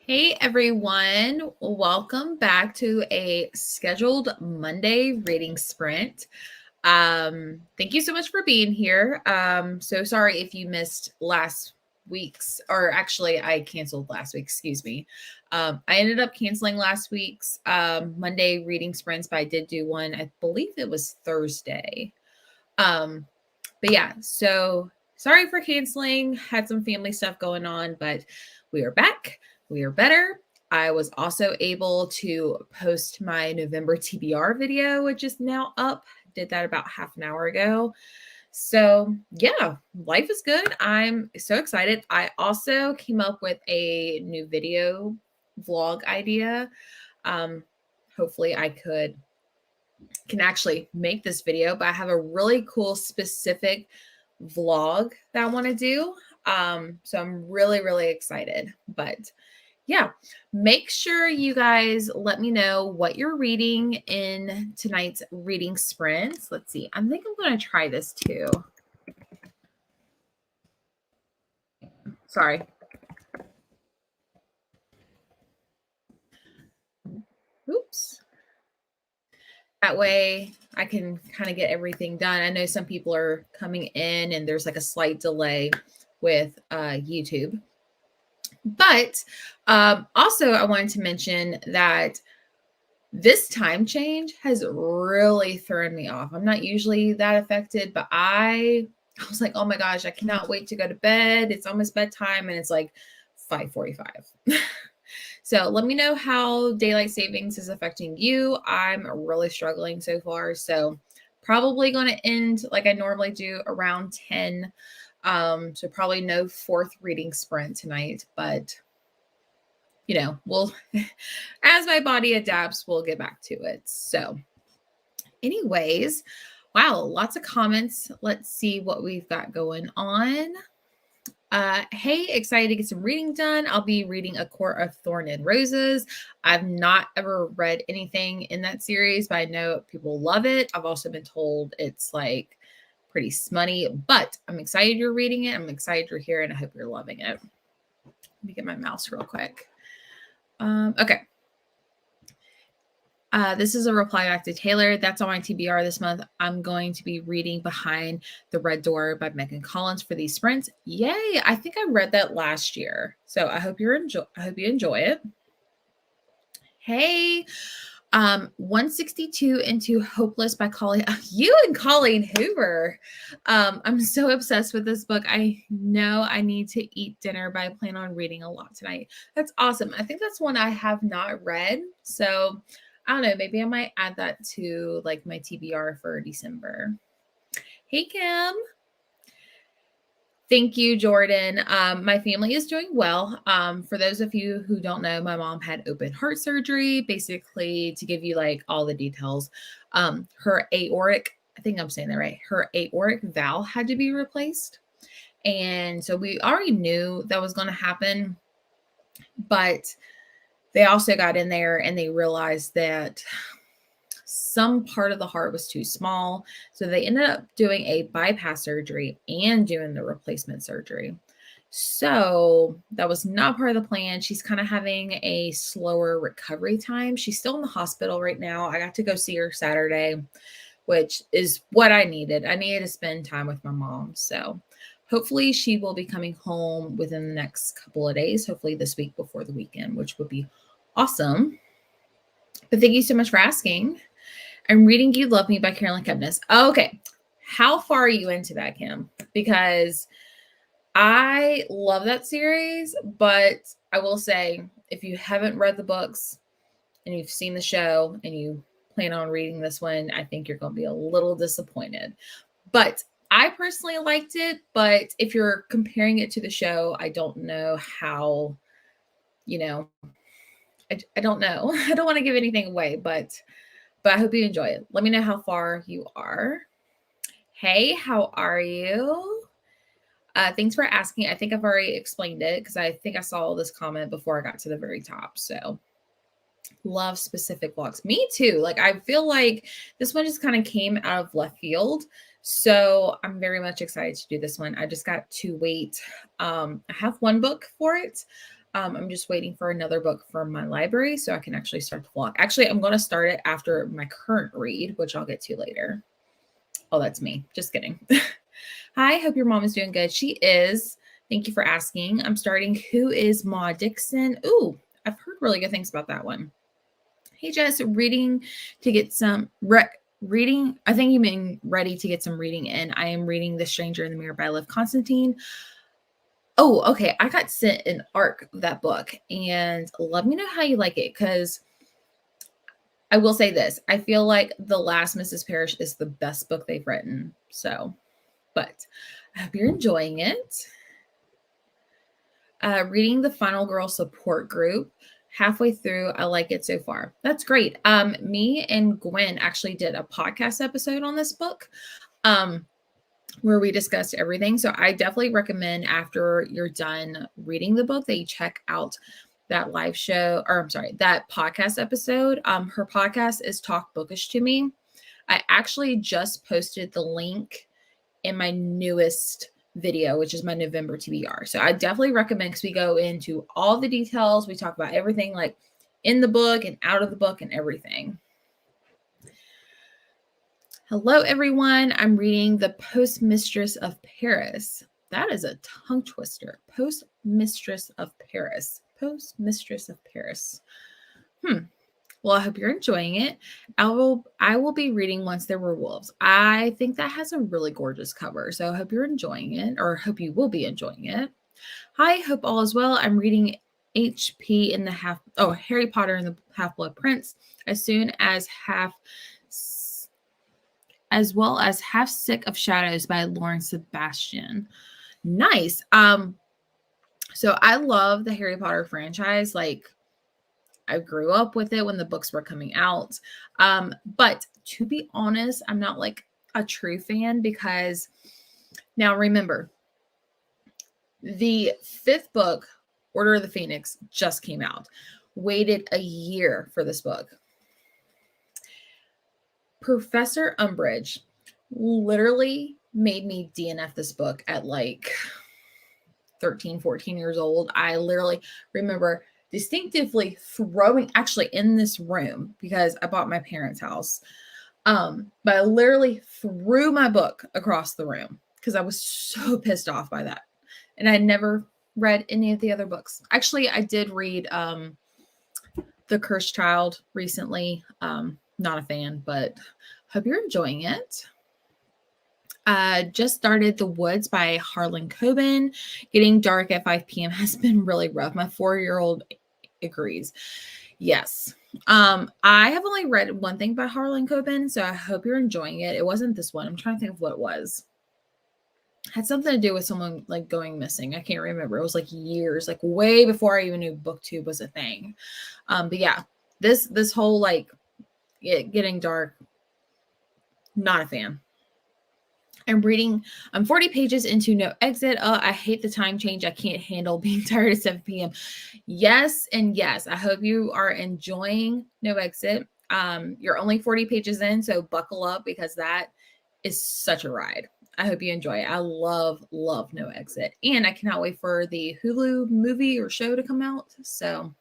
Hey everyone, welcome back to a scheduled Monday reading sprint. Thank you so much for being here. So sorry if you missed last week's, or actually, I canceled last week, excuse me. I ended up canceling last week's Monday reading sprints, but I did do one, I believe it was Thursday. But yeah, so sorry for canceling, had some family stuff going on, but we are back. We are better. I was also able to post my November TBR video, which is now up. Did that about half an hour ago. So, yeah, life is good. I'm so excited. I also came up with a new video vlog idea. Um, hopefully, I can actually make this video, but I have a really cool specific vlog that I want to do. So I'm really, really excited. But yeah, make sure you guys let me know what you're reading in tonight's reading sprints. Let's see. I think I'm going to try this too. Sorry. Oops. That way I can kind of get everything done. I know some people are coming in and there's like a slight delay with YouTube. But also, I wanted to mention that this time change has really thrown me off. I'm not usually that affected, but I was like, oh my gosh, I cannot wait to go to bed. It's almost bedtime and it's like 5:45. So let me know how daylight savings is affecting you. I'm really struggling so far. So probably going to end like I normally do around 10. So probably no fourth reading sprint tonight, but we'll as my body adapts, we'll get back to it. So anyways, wow, lots of comments. Let's see what we've got going on. Hey, excited to get some reading done. I'll be reading A Court of Thorn and Roses. I've not ever read anything in that series, but I know people love it. I've also been told it's like pretty smutty, but I'm excited you're reading it. I'm excited you're here and I hope you're loving it. Let me get my mouse real quick. Okay. This is a reply back to Taylor. That's on my TBR this month. I'm going to be reading Behind the Red Door by Megan Collins for these sprints. Yay! I think I read that last year, so I hope you enjoy it. Hey, 162 into Hopeless by Colleen. You and Colleen Hoover. I'm so obsessed with this book. I know I need to eat dinner, but I plan on reading a lot tonight. That's awesome. I think that's one I have not read, so I don't know, maybe I might add that to like my TBR for December. Hey, Kim. Thank you, Jordan. My family is doing well. For those of you who don't know, my mom had open heart surgery, basically to give you like all the details. Her aortic, I think I'm saying that right, her aortic valve had to be replaced. And so we already knew that was going to happen, but they also got in there and they realized that some part of the heart was too small. So they ended up doing a bypass surgery and doing the replacement surgery. So that was not part of the plan. She's kind of having a slower recovery time. She's still in the hospital right now. I got to go see her Saturday, which is what I needed. I needed to spend time with my mom. So hopefully she will be coming home within the next couple of days, hopefully this week before the weekend, which would be awesome. But thank you so much for asking. I'm reading You Love Me by Carolyn Kepnes. Okay. How far are you into that, Kim? Because I love that series, but I will say if you haven't read the books and you've seen the show and you plan on reading this one, I think you're going to be a little disappointed. But I personally liked it, but if you're comparing it to the show, I don't know how, I don't know. I don't want to give anything away, but I hope you enjoy it. Let me know how far you are. Hey, how are you? Thanks for asking. I think I've already explained it because I think I saw this comment before I got to the very top. So love specific vlogs. Me too. Like I feel like this one just kind of came out of left field. So I'm very much excited to do this one. I just got to wait. I have one book for it. I'm just waiting for another book from my library so I can actually start the vlog. Actually, I'm going to start it after my current read, which I'll get to later. Oh, that's me. Just kidding. Hi, hope your mom is doing good. She is. Thank you for asking. I'm starting Who is Ma Dixon? Ooh, I've heard really good things about that one. Hey, Jess, reading to get some reading. I think you mean ready to get some reading in. I am reading The Stranger in the Mirror by Liv Constantine. Oh, okay. I got sent an ARC of that book, and let me know how you like it, because I will say this. I feel like The Last Mrs. Parrish is the best book they've written. So, but I hope you're enjoying it. Reading the Final Girl support group. Halfway through, I like it so far. That's great. Me and Gwen actually did a podcast episode on this book. Where we discussed everything. So I definitely recommend after you're done reading the book that you check out that live show, or I'm sorry, that podcast episode. Her podcast is Talk Bookish to Me. I actually just posted the link in my newest video, which is my November TBR. So I definitely recommend, because we go into all the details. We talk about everything like in the book and out of the book and everything. Hello, everyone. I'm reading The Postmistress of Paris. That is a tongue twister. Postmistress of Paris. Postmistress of Paris. Well, I hope you're enjoying it. I will be reading Once There Were Wolves. I think that has a really gorgeous cover. So I hope you're enjoying it, or hope you will be enjoying it. Hi, hope all is well. I'm reading Harry Potter and the Half-Blood Prince as well as Half Sick of Shadows by Lauren Sebastian. Nice. So I love the Harry Potter franchise. Like, I grew up with it when the books were coming out. But to be honest, I'm not like a true fan, because now remember, the 5th book, Order of the Phoenix, just came out. Waited a year for this book. Professor Umbridge literally made me DNF this book at like 13, 14 years old. I literally remember distinctively throwing, actually in this room, because I bought my parents' house. But I literally threw my book across the room because I was so pissed off by that. And I never read any of the other books. Actually, I did read The Cursed Child recently. Not a fan, but hope you're enjoying it. Just started The Woods by Harlan Coben. Getting dark at 5 p.m. has been really rough. My 4-year-old agrees. Yes. I have only read one thing by Harlan Coben, so I hope you're enjoying it. It wasn't this one. I'm trying to think of what it was. It had something to do with someone like going missing. I can't remember. It was like years, like way before I even knew BookTube was a thing. But yeah, this whole like getting dark, not a fan. I'm 40 pages into No Exit. I hate the time change. I can't handle being tired at 7 p.m. Yes, and yes. I hope you are enjoying No Exit. You're only 40 pages in, so buckle up, because that is such a ride. I hope you enjoy it. I love No Exit. And I cannot wait for the Hulu movie or show to come out. So,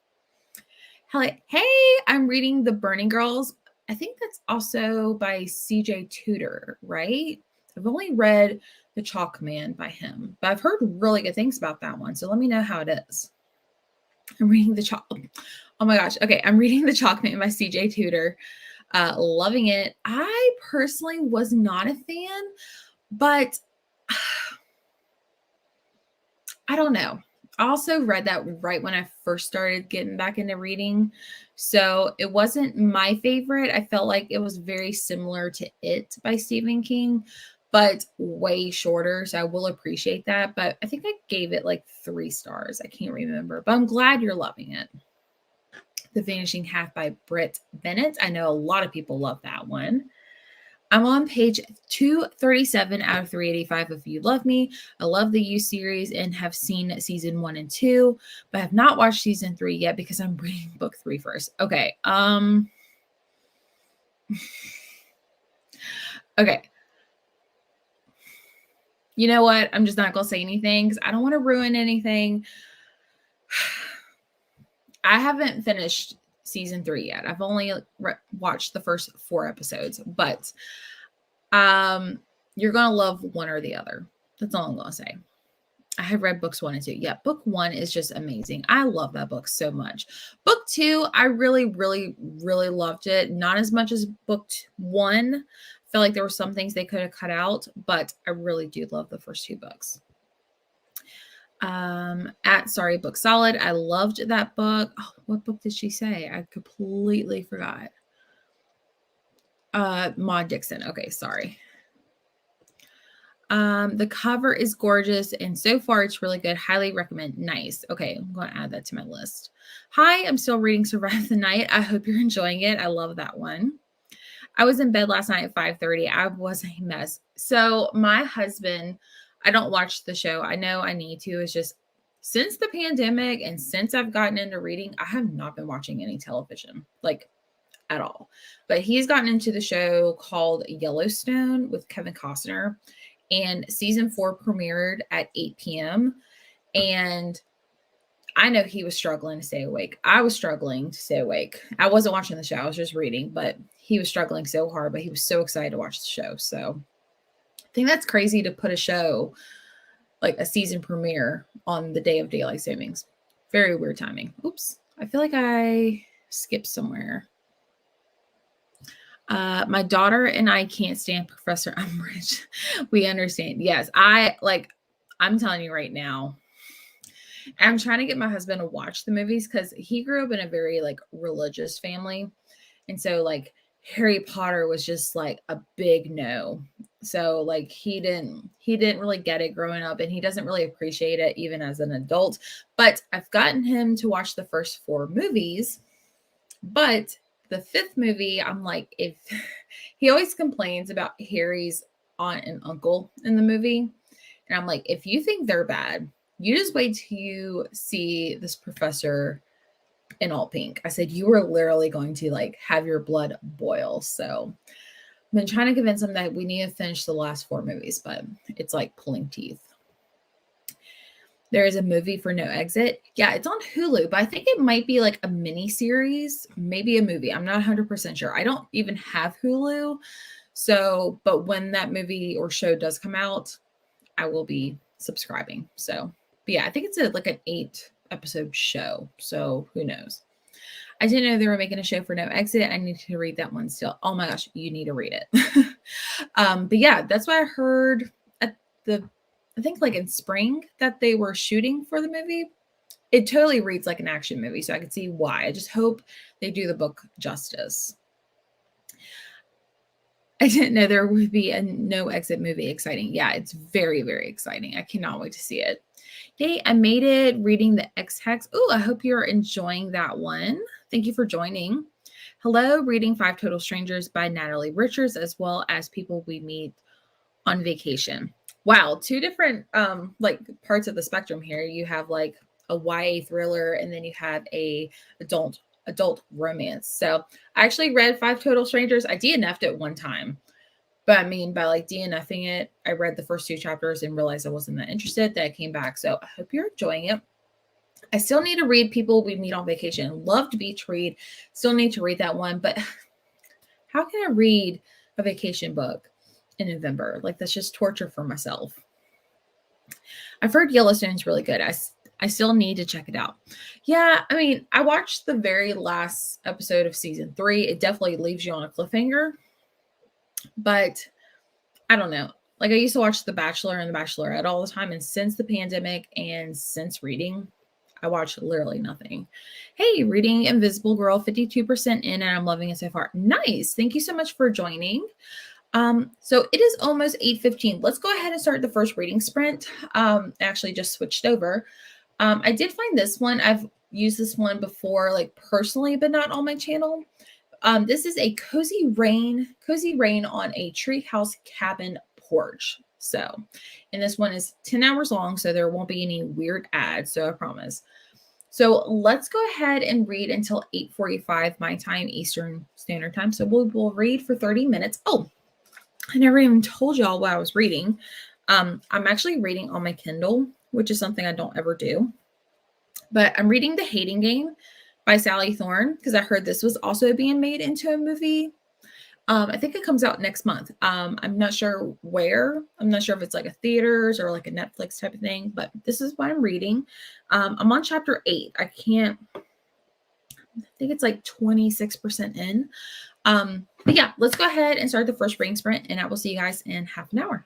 hey, I'm reading The Burning Girls. I think that's also by CJ Tudor, right? I've only read The Chalk Man by him, but I've heard really good things about that one. So let me know how it is. I'm reading The Chalk. Oh my gosh. Okay. I'm reading The Chalk Man by CJ Tudor. Loving it. I personally was not a fan, but I don't know. I also read that right when I first started getting back into reading. So it wasn't my favorite. I felt like it was very similar to It by Stephen King, but way shorter. So I will appreciate that. But I think I gave it like 3 stars. I can't remember, but I'm glad you're loving it. The Vanishing Half by Britt Bennett. I know a lot of people love that one. I'm on page 237 out of 385 of You Love Me. I love the You series and have seen season 1 and 2, but have not watched season 3 yet because I'm reading book 3 first. Okay. Okay. You know what? I'm just not going to say anything because I don't want to ruin anything. I haven't finished season 3 yet. I've only watched the first 4 episodes, but you're going to love one or the other. That's all I'm going to say. I have read books 1 and 2. Yeah, book 1 is just amazing. I love that book so much. Book 2, I really, really, really loved it. Not as much as book 1. I feel like there were some things they could have cut out, but I really do love the first 2 books. At Sorry Book Solid, I loved that book. Oh, what book did she say? I completely forgot. Maud Dixon. Okay, sorry. The cover is gorgeous, and so far it's really good. Highly recommend. Nice. Okay, I'm going to add that to my list. Hi, I'm still reading Survive the Night. I hope you're enjoying it. I love that one. I was in bed last night at 5:30. I was a mess. So my husband, I don't watch the show. I know I need to. It's just since the pandemic and since I've gotten into reading, I have not been watching any television, like at all. But he's gotten into the show called Yellowstone with Kevin Costner. And season 4 premiered at 8 p.m. And I know he was struggling to stay awake. I was struggling to stay awake. I wasn't watching the show. I was just reading, but he was struggling so hard, but he was so excited to watch the show. So I think that's crazy to put a show like a season premiere on the day of daylight savings. Very weird timing. Oops. I feel like I skipped somewhere. My daughter and I can't stand Professor Umbridge. We understand. Yes, I'm telling you right now, I'm trying to get my husband to watch the movies because he grew up in a very like religious family. And so like Harry Potter was just like a big no. So like he didn't really get it growing up, and he doesn't really appreciate it even as an adult. But I've gotten him to watch the first 4 movies, but the 5th movie, I'm like, if he always complains about Harry's aunt and uncle in the movie. And I'm like, if you think they're bad, you just wait till you see this professor in all pink. I said, you are literally going to like have your blood boil. So I've been trying to convince him that we need to finish the last 4 movies, but it's like pulling teeth. There is a movie for No Exit. Yeah, it's on Hulu, but I think it might be like a mini series, maybe a movie. I'm not 100% sure. I don't even have Hulu. So, but when that movie or show does come out, I will be subscribing. So, but yeah, I think it's like an 8-episode show. So who knows? I didn't know they were making a show for No Exit. I need to read that one still. Oh my gosh, you need to read it. But yeah, that's what I heard at I think like in spring that they were shooting for the movie. It totally reads like an action movie, so I can see why. I just hope they do the book justice. I didn't know there would be a No Exit movie. Exciting. Yeah, it's very, very exciting. I cannot wait to see it. Yay, I made it reading the X-Hex. Oh, I hope you're enjoying that one. Thank you for joining. Hello, reading 5 Total Strangers by Natalie Richards, as well as People We Meet on Vacation. Wow, 2 different like parts of the spectrum here. You have like a YA thriller, and then you have a adult romance. So I actually read 5 Total Strangers. I DNF'd it one time. But I mean, by like DNFing it, I read the first 2 chapters and realized I wasn't that interested. Then I came back. So I hope you're enjoying it. I still need to read People We Meet on Vacation. Loved beach read. Still need to read that one. But how can I read a vacation book in November? Like, that's just torture for myself. I've heard Yellowstone's really good. I still need to check it out. Yeah, I mean, I watched the very last episode of season 3. It definitely leaves you on a cliffhanger. But I don't know. Like, I used to watch The Bachelor and The Bachelorette all the time. And since the pandemic and since reading, I watch literally nothing. Hey, reading Invisible Girl, 52% in, and I'm loving it so far. Nice. Thank you so much for joining. So it is almost 8:15. Let's go ahead and start the first reading sprint. Actually just switched over. I did find this one. I've used this one before, like personally, but not on my channel. This is a cozy rain on a treehouse cabin porch. So, and this one is 10 hours long, so there won't be any weird ads. So I promise. So let's go ahead and read until 8:45 my time, Eastern Standard Time. So we'll read for 30 minutes. Oh, I never even told y'all what I was reading. I'm actually reading on my Kindle, which is something I don't ever do. But I'm reading The Hating Game by Sally Thorne, because I heard this was also being made into a movie. I think it comes out next month. I'm not sure where. I'm not sure if it's like a theaters or like a Netflix type of thing, but this is what I'm reading. I'm on chapter 8. I think it's like 26% in. But yeah, let's go ahead and start the first reading sprint, and I will see you guys in half an hour.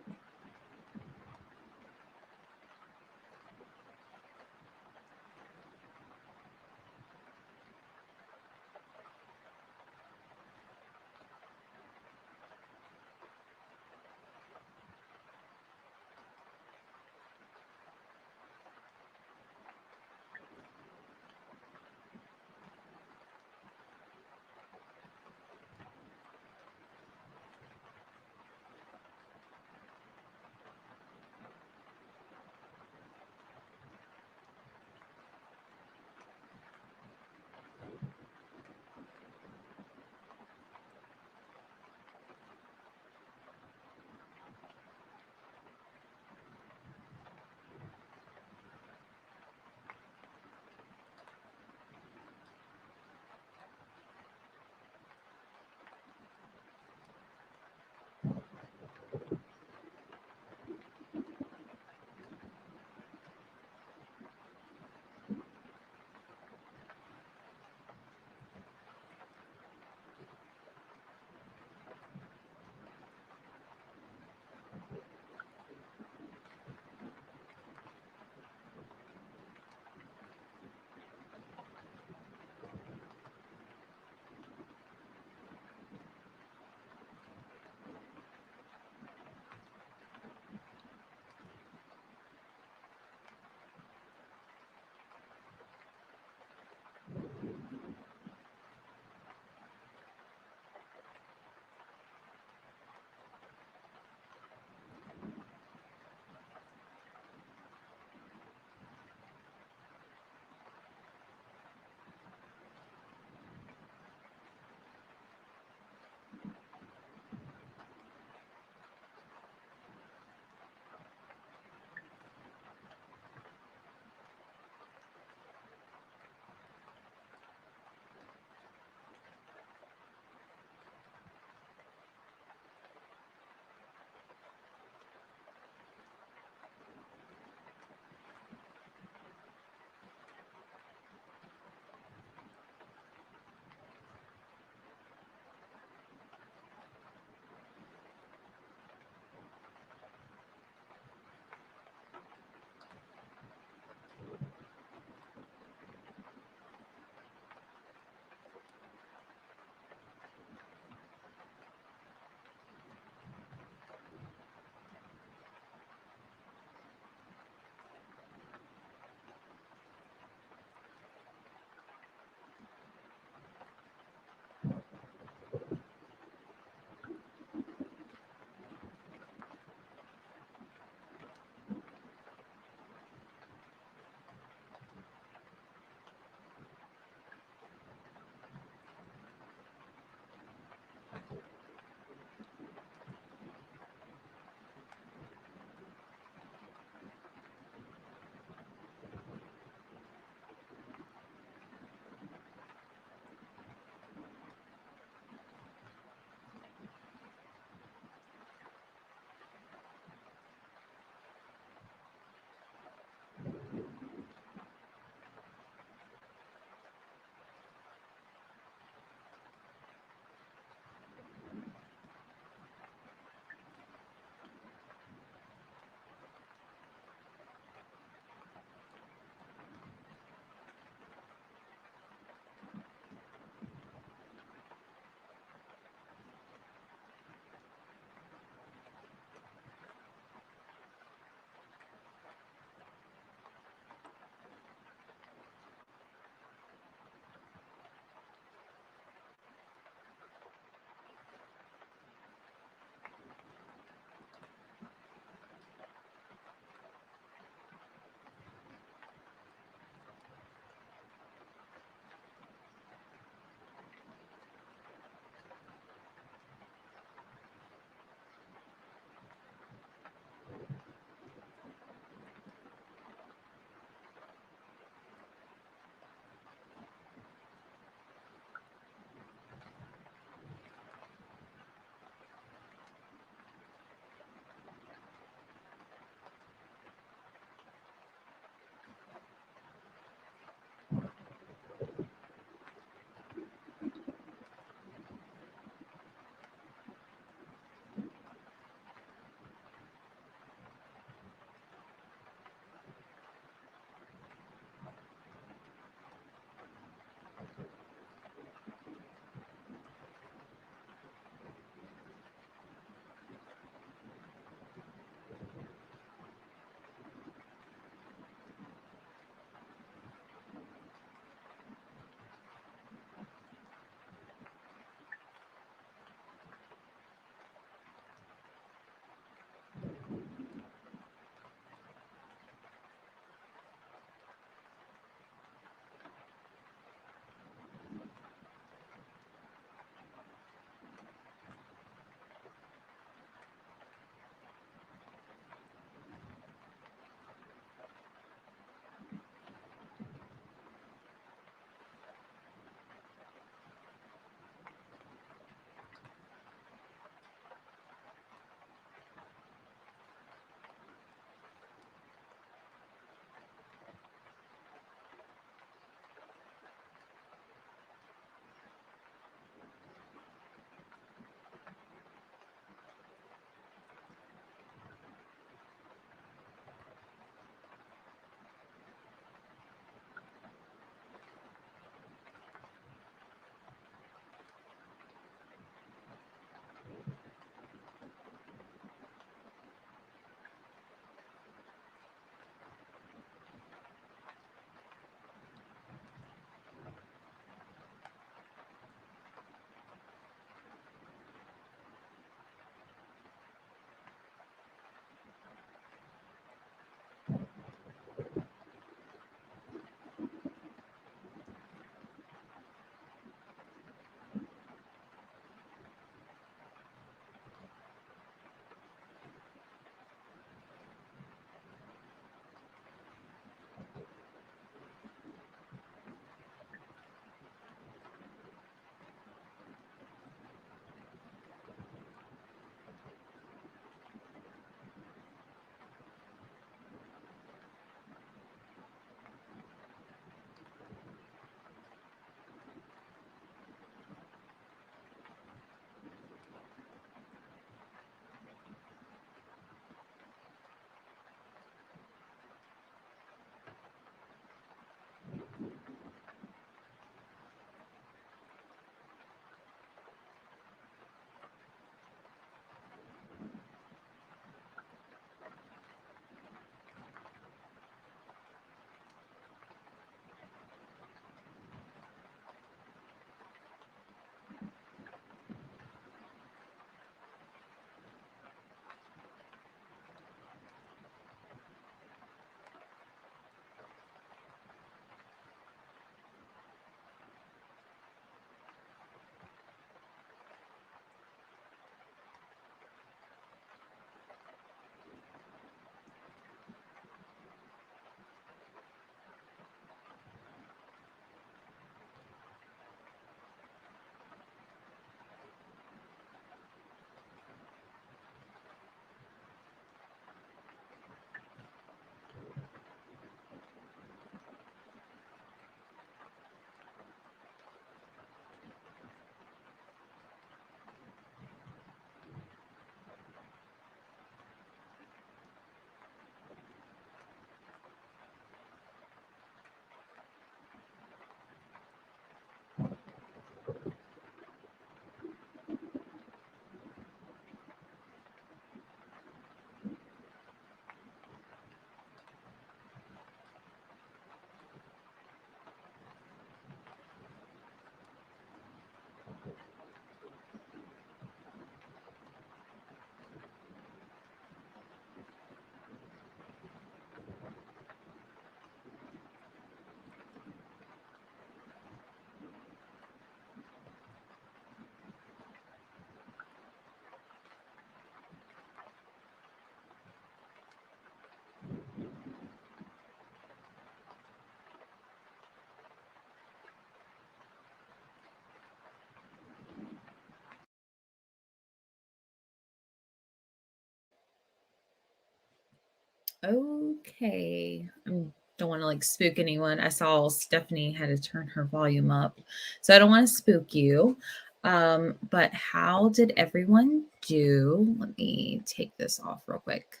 Okay. Don't want to like spook anyone. I saw Stephanie had to turn her volume up. So I don't want to spook you. But how did everyone do? Let me take this off real quick.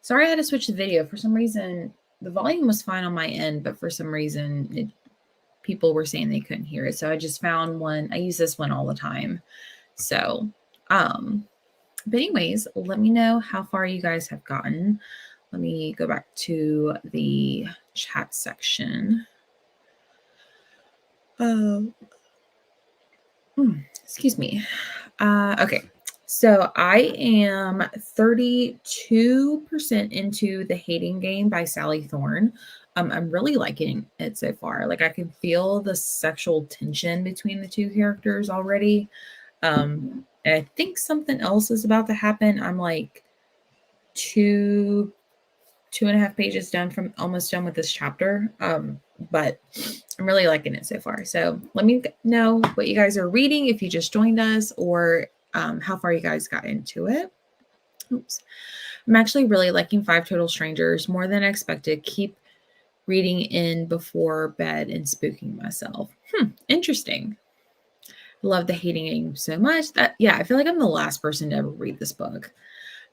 Sorry I had to switch the video. For some reason, the volume was fine on my end, but for some reason people were saying they couldn't hear it. So I just found one. I use this one all the time. So, but anyways, let me know how far you guys have gotten. Let me go back to the chat section. Excuse me. Okay. So I am 32% into The Hating Game by Sally Thorne. I'm really liking it so far. Like I can feel the sexual tension between the two characters already. And I think something else is about to happen. I'm like 2.5 pages done from almost done with this chapter. But I'm really liking it so far. So let me know what you guys are reading if you just joined us, or how far you guys got into it. Oops. I'm actually really liking Five Total Strangers more than I expected. Keep reading in before bed and spooking myself. Interesting. Love The Hating Game so much. I feel like I'm the last person to ever read this book.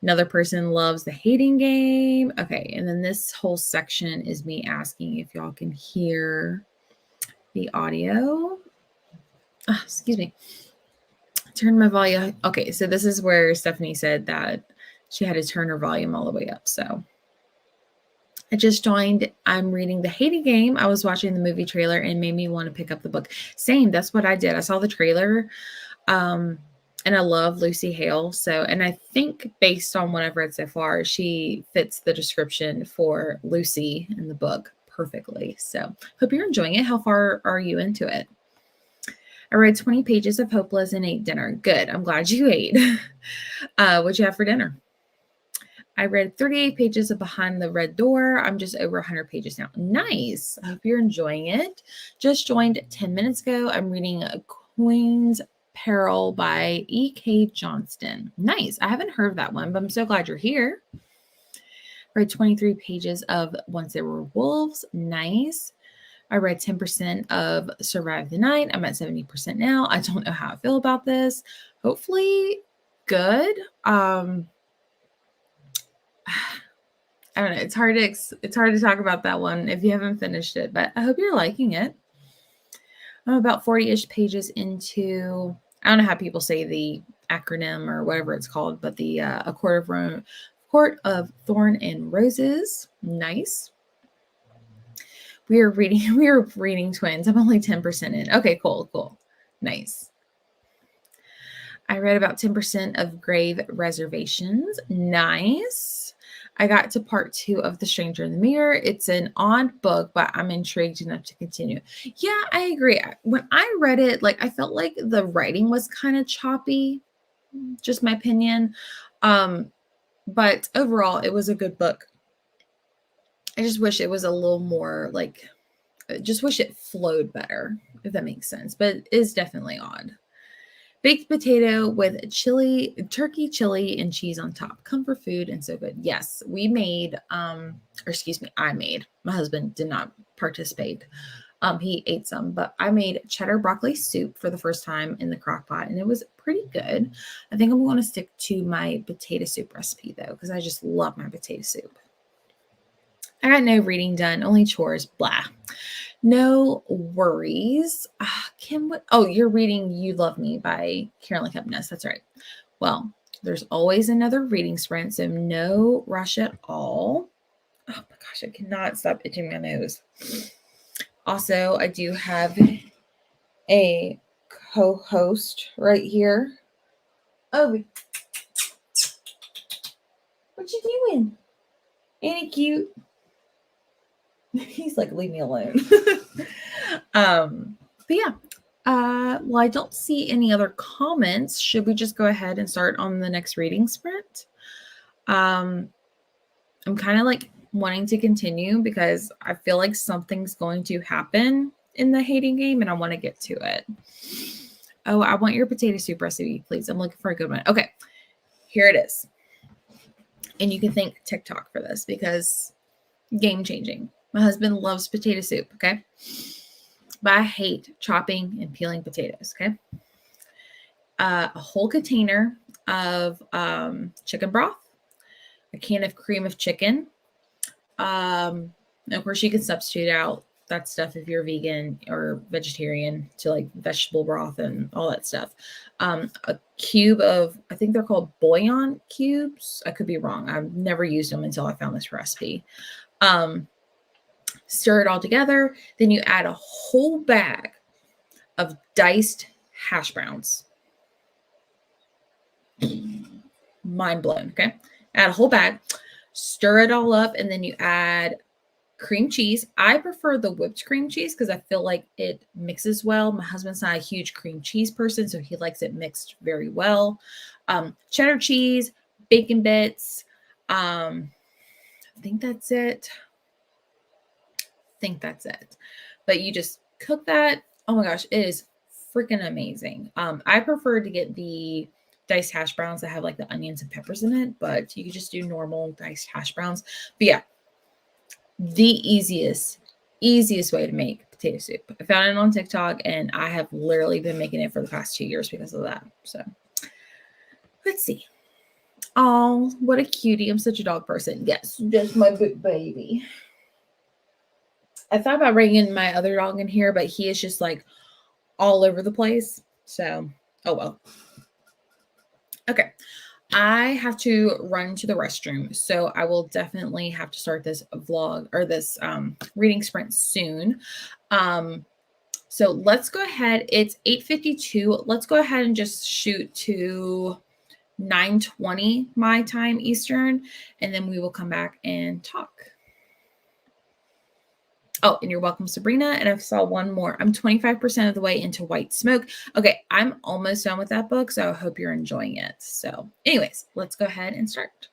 Another person loves The Hating Game. Okay, and then this whole section is me asking if y'all can hear the audio. Excuse me. Turn my volume. Okay, so this is where Stephanie said that she had to turn her volume all the way up. So I just joined. I'm reading The Hating Game. I was watching the movie trailer and made me want to pick up the book. Same. That's what I did. I saw the trailer. And I love Lucy Hale. So, and I think based on what I've read so far, she fits the description for Lucy in the book perfectly. So, hope you're enjoying it. How far are you into it? I read 20 pages of Hopeless and ate dinner. Good. I'm glad you ate. What'd you have for dinner? I read 38 pages of Behind the Red Door. I'm just over 100 pages now. Nice. I hope you're enjoying it. Just joined 10 minutes ago. I'm reading Queen's Peril by E.K. Johnston. Nice. I haven't heard of that one, but I'm so glad you're here. Read 23 pages of Once There Were Wolves. Nice. I read 10% of Survive the Night. I'm at 70% now. I don't know how I feel about this. Hopefully good. I don't know. It's hard to talk about that one if you haven't finished it, but I hope you're liking it. I'm about 40-ish pages into, I don't know how people say the acronym or whatever it's called, but the A Court of Thorn and Roses. Nice. We are reading twins. I'm only 10% in. Okay, cool. Nice. I read about 10% of Grave Reservations. Nice. I got to part 2 of The Stranger in the Mirror. It's an odd book, but I'm intrigued enough to continue. Yeah, I agree. When I read it, like I felt like the writing was kind of choppy, just my opinion. But overall, it was a good book. I just wish it was a little more like, just wish it flowed better, if that makes sense. But it is definitely odd. Baked potato with turkey chili, and cheese on top. Comfort food and so good. Yes, we made, I made. My husband did not participate. He ate some, but I made cheddar broccoli soup for the first time in the crock pot, and it was pretty good. I think I'm going to stick to my potato soup recipe though, because I just love my potato soup. I got no reading done, only chores, blah. No worries. Kim, you're reading You Love Me by Carolyn Kepnes. That's right. Well, there's always another reading sprint, so no rush at all. Oh my gosh, I cannot stop itching my nose. Also, I do have a co-host right here. Oh, what you doing? Ain't it cute? He's like, leave me alone. But yeah. Well, I don't see any other comments. Should we just go ahead and start on the next reading sprint? I'm kind of like wanting to continue because I feel like something's going to happen in the Hating Game and I want to get to it. Oh, I want your potato soup recipe, please. I'm looking for a good one. Okay, here it is. And you can thank TikTok for this because game changing. My husband loves potato soup, okay? But I hate chopping and peeling potatoes, okay? A whole container of chicken broth, a can of cream of chicken. Of course, you can substitute out that stuff if you're vegan or vegetarian to like vegetable broth and all that stuff. A cube of, I think they're called bouillon cubes. I could be wrong. I've never used them until I found this recipe. Stir it all together. Then you add a whole bag of diced hash browns. Mind blown. Okay. Add a whole bag, stir it all up, and then you add cream cheese. I prefer the whipped cream cheese because I feel like it mixes well. My husband's not a huge cream cheese person, so he likes it mixed very well. Cheddar cheese, bacon bits. I think that's it. But you just cook that. Oh my gosh, it is freaking amazing. I prefer to get the diced hash browns that have like the onions and peppers in it, but you could just do normal diced hash browns. But yeah, the easiest way to make potato soup. I found it on TikTok and I have literally been making it for the past 2 years because of that. So let's see. Oh, what a cutie. I'm such a dog person. Yes, just my big baby. I thought about bringing my other dog in here, but he is just like all over the place. So, oh well. Okay. I have to run to the restroom, so I will definitely have to start this vlog or this reading sprint soon. So let's go ahead. It's 8:52. Let's go ahead and just shoot to 9:20 my time Eastern, and then we will come back and talk. Oh, and you're welcome, Sabrina. And I saw one more. I'm 25% of the way into White Smoke. Okay, I'm almost done with that book, so I hope you're enjoying it. So, anyways, let's go ahead and start.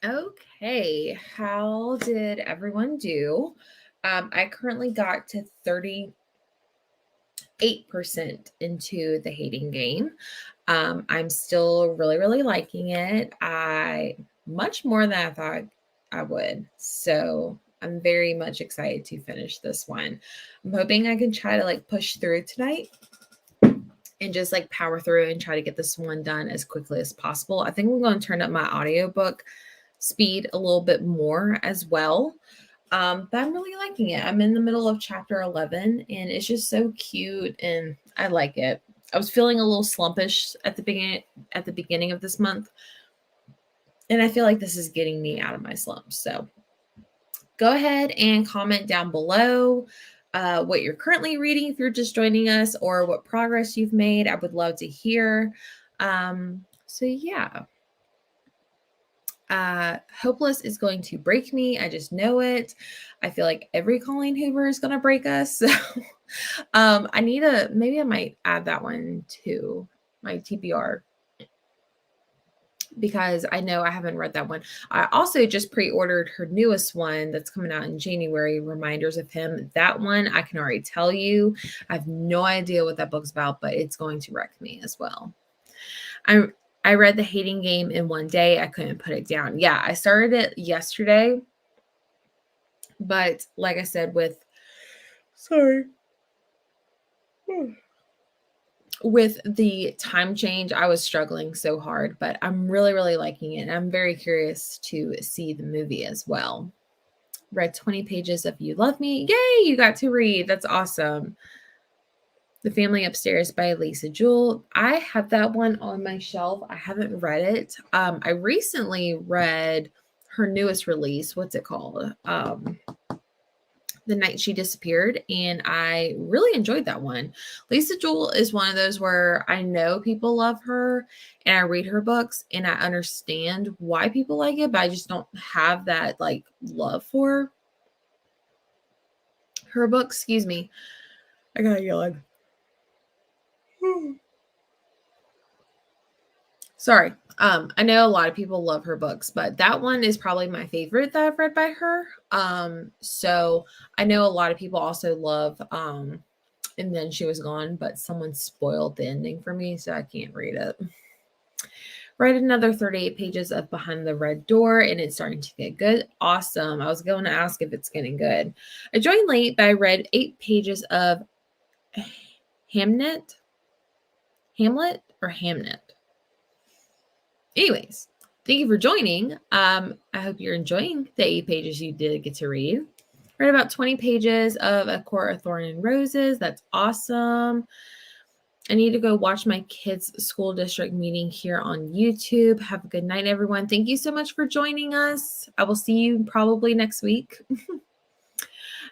Okay, how did everyone do? I currently got to 38% into the hating game. I'm still really, really liking it. I much more than I thought I would. So I'm very much excited to finish this one. I'm hoping I can try to like push through tonight and just like power through and try to get this one done as quickly as possible. I think I'm going to turn up my audiobook speed a little bit more as well. But I'm really liking it. I'm in the middle of chapter 11 and it's just so cute and I like it. I was feeling a little slumpish at the beginning of this month. And I feel like this is getting me out of my slump. So go ahead and comment down below what you're currently reading if you're just joining us or what progress you've made. I would love to hear. So yeah. Hopeless is going to break me. I just know it. I feel like every Colleen Hoover is going to break us. So maybe I might add that one to my TBR because I know I haven't read that one. I also just pre-ordered her newest one that's coming out in January, Reminders of Him. That one, I can already tell you, I have no idea what that book's about, but it's going to wreck me as well. I read The Hating Game in one day. I couldn't put it down. Yeah, I started it yesterday, but like I said, with the time change, I was struggling so hard, but I'm really, really liking it. And I'm very curious to see the movie as well. Read 20 pages of You Love Me. Yay, you got to read. That's awesome. The Family Upstairs by Lisa Jewell. I have that one on my shelf. I haven't read it. I recently read her newest release. What's it called? The Night She Disappeared, and I really enjoyed that one. Lisa Jewell is one of those where I know people love her and I read her books and I understand why people like it, but I just don't have that like love for her books. Excuse me. I got a yawn. Sorry. I know a lot of people love her books, but that one is probably my favorite that I've read by her. So I know a lot of people also love And Then She Was Gone, but someone spoiled the ending for me, so I can't read it. Read another 38 pages of Behind the Red Door, and it's starting to get good. Awesome. I was going to ask if it's getting good. I joined late, but I read 8 pages of Hamlet or Hamnet. Anyways, thank you for joining. I hope you're enjoying the 8 pages you did get to read. Read about 20 pages of A Court of Thorn and Roses. That's awesome. I need to go watch my kids' school district meeting here on YouTube. Have a good night, everyone. Thank you so much for joining us. I will see you probably next week.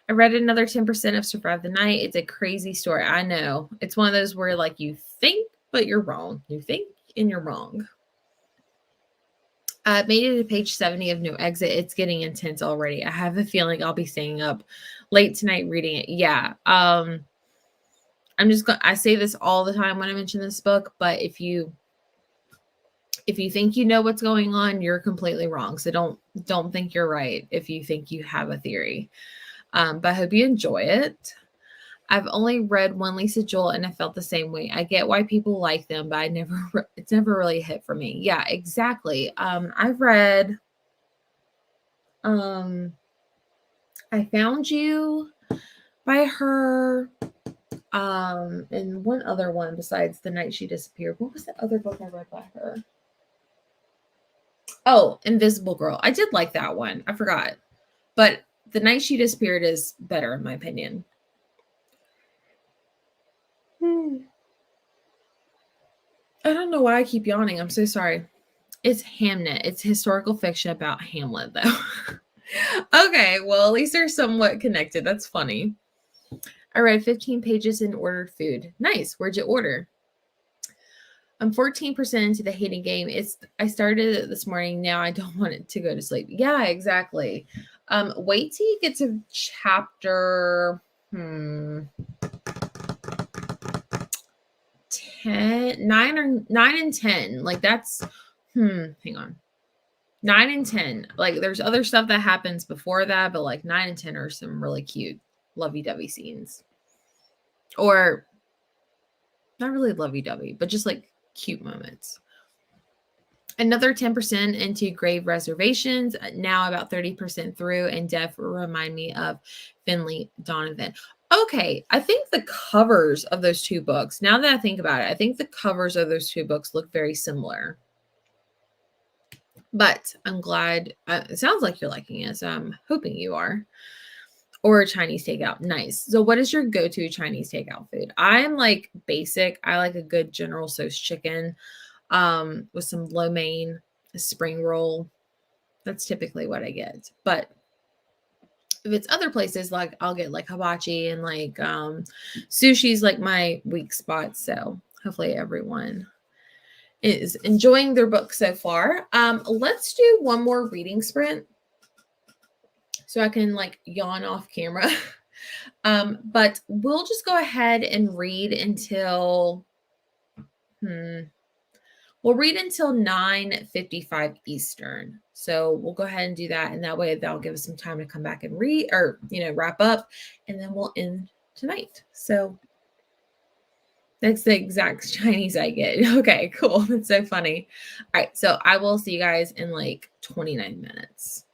I read another 10% of Survive the Night. It's a crazy story. I know. It's one of those where like you think, but you're wrong. You think and you're wrong. Made it to page 70 of No Exit. It's getting intense already. I have a feeling I'll be staying up late tonight reading it. Yeah. I say this all the time when I mention this book, but if you think you know what's going on, you're completely wrong. So don't think you're right if you think you have a theory. But I hope you enjoy it. I've only read one Lisa Jewell and I felt the same way. I get why people like them, but it's never really hit for me. Yeah, exactly. I've read I Found You by her. And one other one besides The Night She Disappeared. What was the other book I read by her? Oh, Invisible Girl. I did like that one. I forgot. But The Night She Disappeared is better in my opinion. I don't know why I keep yawning. I'm so sorry. It's Hamnet. It's historical fiction about Hamlet, though. Okay, well, at least they're somewhat connected. That's funny. I read 15 pages and ordered food. Nice. Where'd you order? I'm 14% into the hating game. I started it this morning. Now I don't want it to go to sleep. Yeah, exactly. Wait till you get to chapter 10, 9 and 10. Like that's hang on. 9 and 10. Like there's other stuff that happens before that, but like 9 and 10 are some really cute lovey-dovey scenes. Or not really lovey-dovey, but just like cute moments. Another 10% into Grave Reservations, now about 30% through, and Def remind me of Finley Donovan. Okay, I think the covers of those two books, now that I think about it, I think the covers of those two books look very similar. But I'm glad, it sounds like you're liking it, so I'm hoping you are. Or Chinese takeout. Nice. So what is your go-to Chinese takeout food? I'm like basic. I like a good General Tso's chicken with some lo mein, a spring roll. That's typically what I get. But if it's other places, like I'll get like hibachi and like sushi's like my weak spot. So hopefully everyone is enjoying their book so far. Let's do one more reading sprint so I can like yawn off camera. But we'll just go ahead and read until we'll read until 9:55 Eastern. So we'll go ahead and do that. And that way that'll give us some time to come back and read or, wrap up. And then we'll end tonight. So that's the exact Chinese I get. Okay, cool. That's so funny. All right. So I will see you guys in like 29 minutes.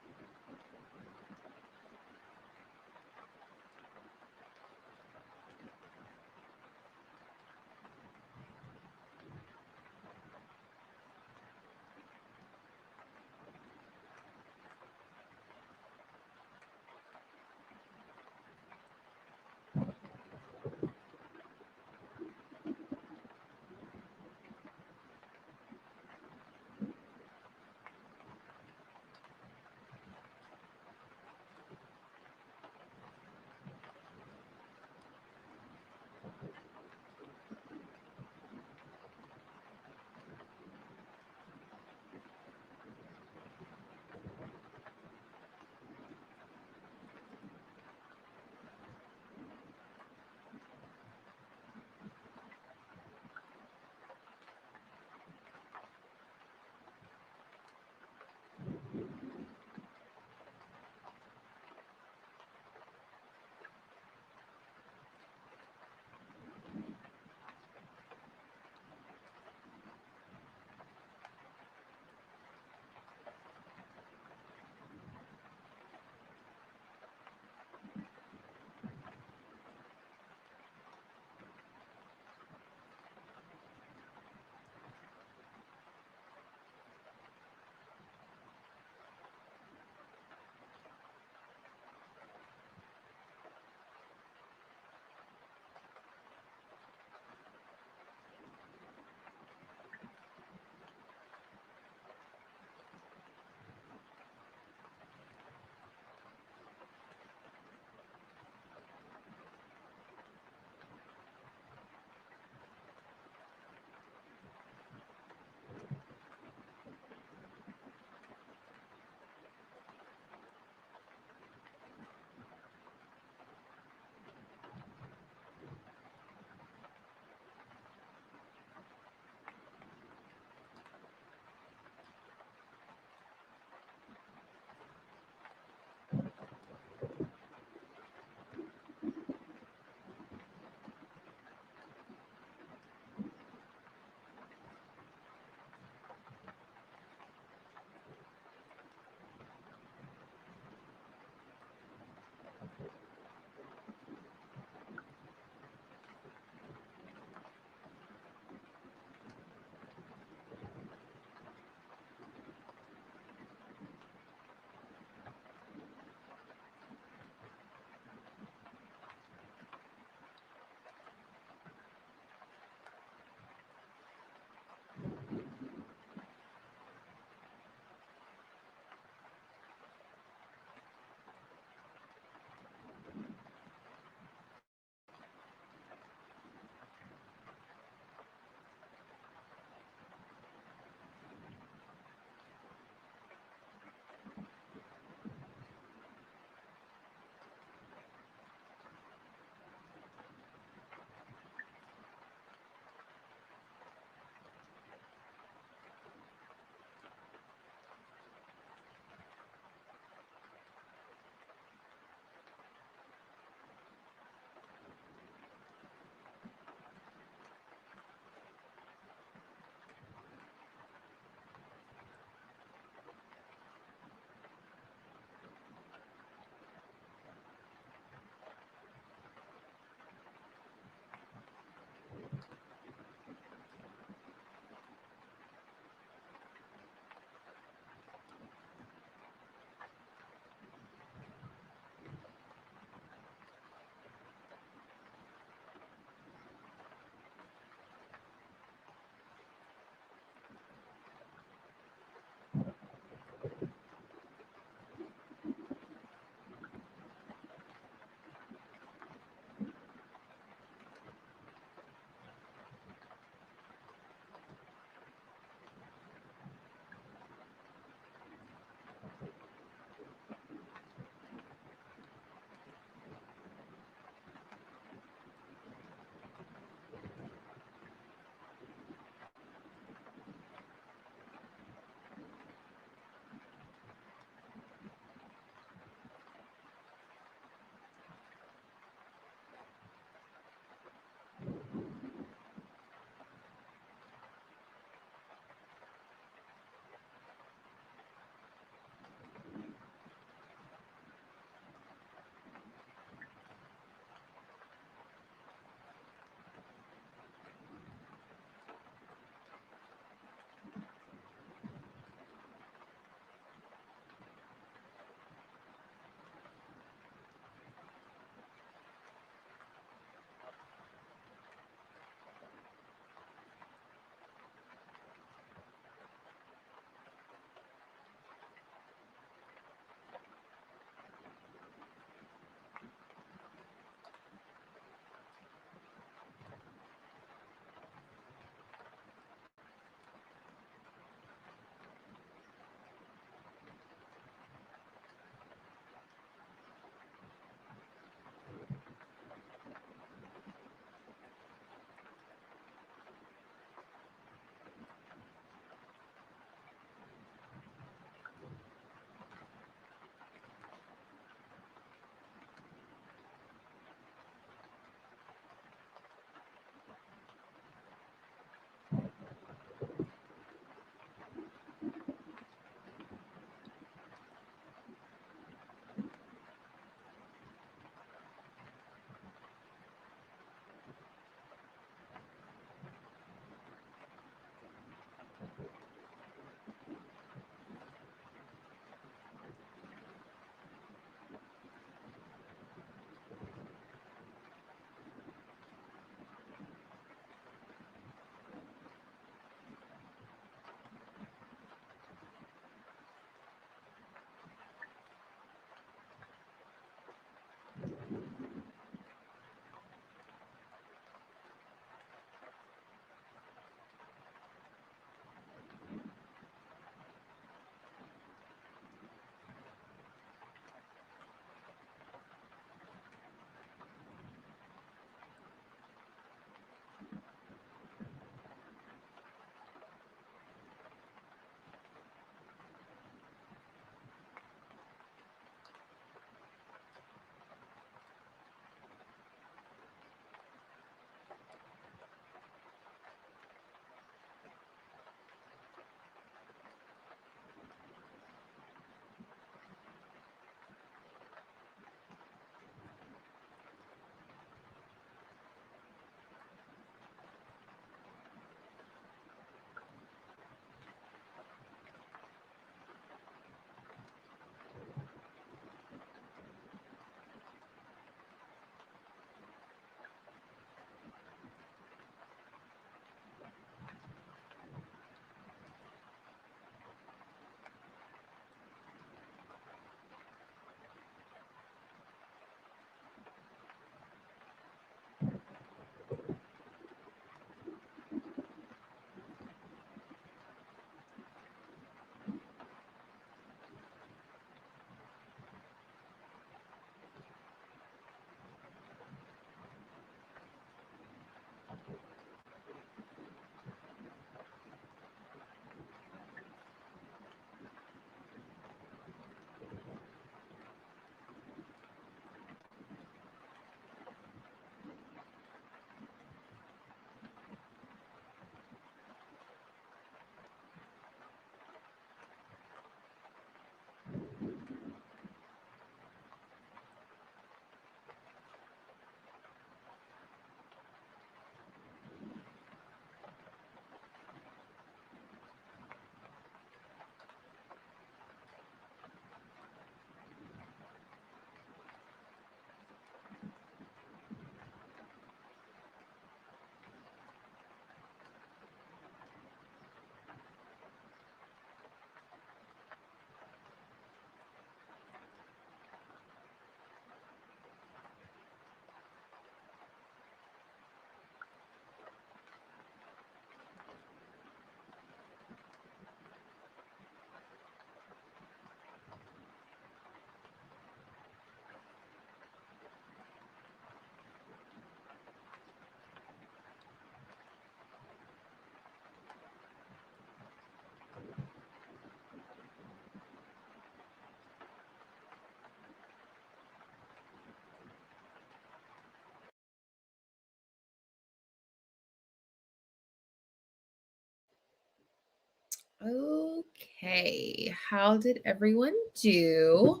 Okay, how did everyone do?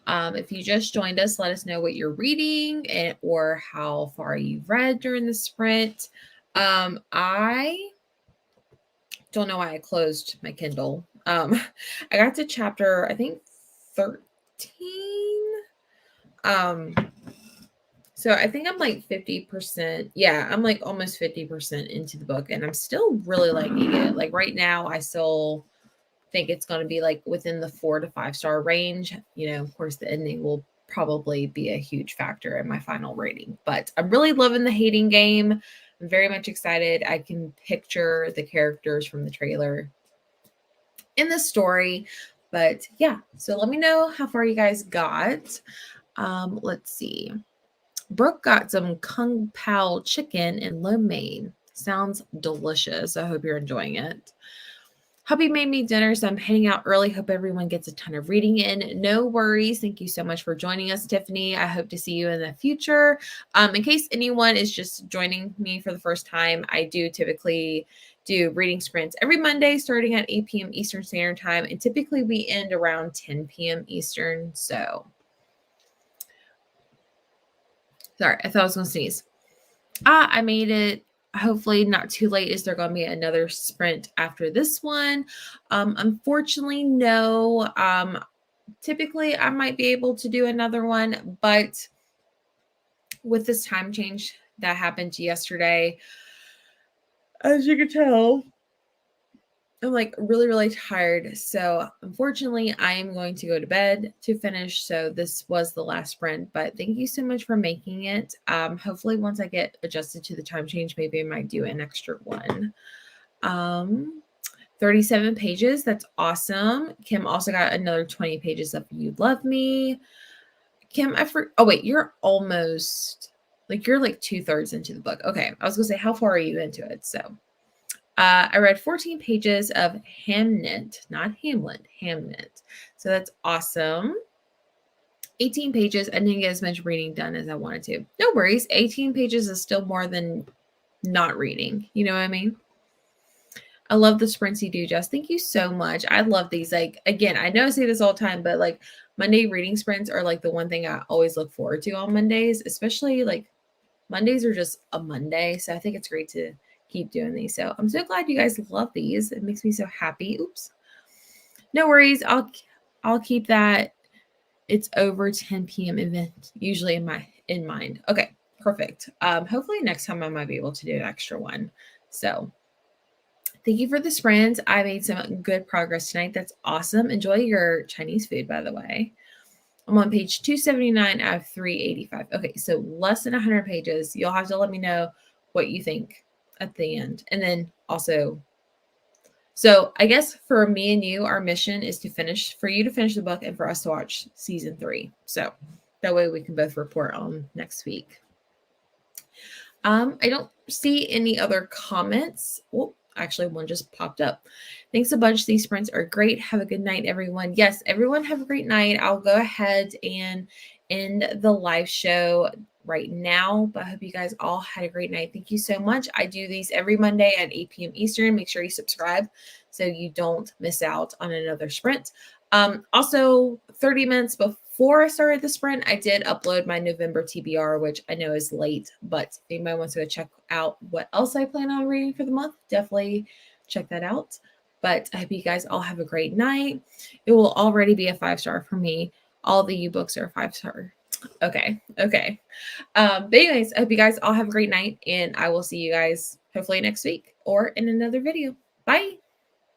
If you just joined us, let us know what you're reading or how far you've read during the sprint. I don't know why I closed my Kindle. I got to chapter, I think 13. Um, so I think I'm like 50%. Yeah, I'm like almost 50% into the book, and I'm still really liking it. Like right now, I still think it's going to be like within the 4 to 5 star range. You know, of course, the ending will probably be a huge factor in my final rating, but I'm really loving the hating game. I'm very much excited. I can picture the characters from the trailer in the story. But yeah, so let me know how far you guys got. Let's see. Brooke got some Kung Pao chicken and lo mein. Sounds delicious. I hope you're enjoying it. Hubby made me dinner, so I'm heading out early. Hope everyone gets a ton of reading in. No worries. Thank you so much for joining us, Tiffany. I hope to see you in the future. In case anyone is just joining me for the first time, I do typically do reading sprints every Monday starting at 8 p.m. Eastern Standard Time, and typically we end around 10 p.m. Eastern. So, sorry, I thought I was going to sneeze. I made it. Hopefully not too late. Is there going to be another sprint after this one? Unfortunately, no. Typically I might be able to do another one, but with this time change that happened yesterday, as you can tell, I'm like really, really tired. So unfortunately, I am going to go to bed to finish. So this was the last sprint, but thank you so much for making it. Hopefully once I get adjusted to the time change, maybe I might do an extra one. 37 pages. That's awesome. Kim also got another 20 pages of You Love Me. Kim, oh wait, you're almost like you're like 2/3 into the book. Okay. I was gonna say, how far are you into it? So I read 14 pages of Hamnet, not Hamlet, Hamnet. So that's awesome. 18 pages. I didn't get as much reading done as I wanted to. No worries. 18 pages is still more than not reading. You know what I mean? I love the sprints you do, Jess. Thank you so much. I love these. Like, again, I know I say this all the time, but like Monday reading sprints are like the one thing I always look forward to on Mondays, especially like Mondays are just a Monday. So I think it's great to keep doing these. So I'm so glad you guys love these. It makes me so happy. Oops. No worries. I'll keep that. It's over 10 p.m. event usually in mind. Okay, perfect. Hopefully next time I might be able to do an extra one. So thank you for the sprints. I made some good progress tonight. That's awesome. Enjoy your Chinese food, by the way. I'm on page 279 out of 385. Okay, so less than 100 pages. You'll have to let me know what you think at the end. And then also, so I guess for me and you, our mission is for you to finish the book and for us to watch season 3. So that way we can both report on next week. I don't see any other comments. Oh, actually, one just popped up. Thanks a bunch. These sprints are great. Have a good night, everyone. Yes, everyone have a great night. I'll go ahead and end the live show right now, but I hope you guys all had a great night. Thank you so much. I do these every Monday at 8 p.m. Eastern. Make sure you subscribe so you don't miss out on another sprint. Also, 30 minutes before I started the sprint, I did upload my November TBR, which I know is late, but if anybody wants to go check out what else I plan on reading for the month, definitely check that out. But I hope you guys all have a great night. It will already be a 5-star for me. All the U-books are 5-star. Okay. But anyways, I hope you guys all have a great night, and I will see you guys hopefully next week or in another video. Bye.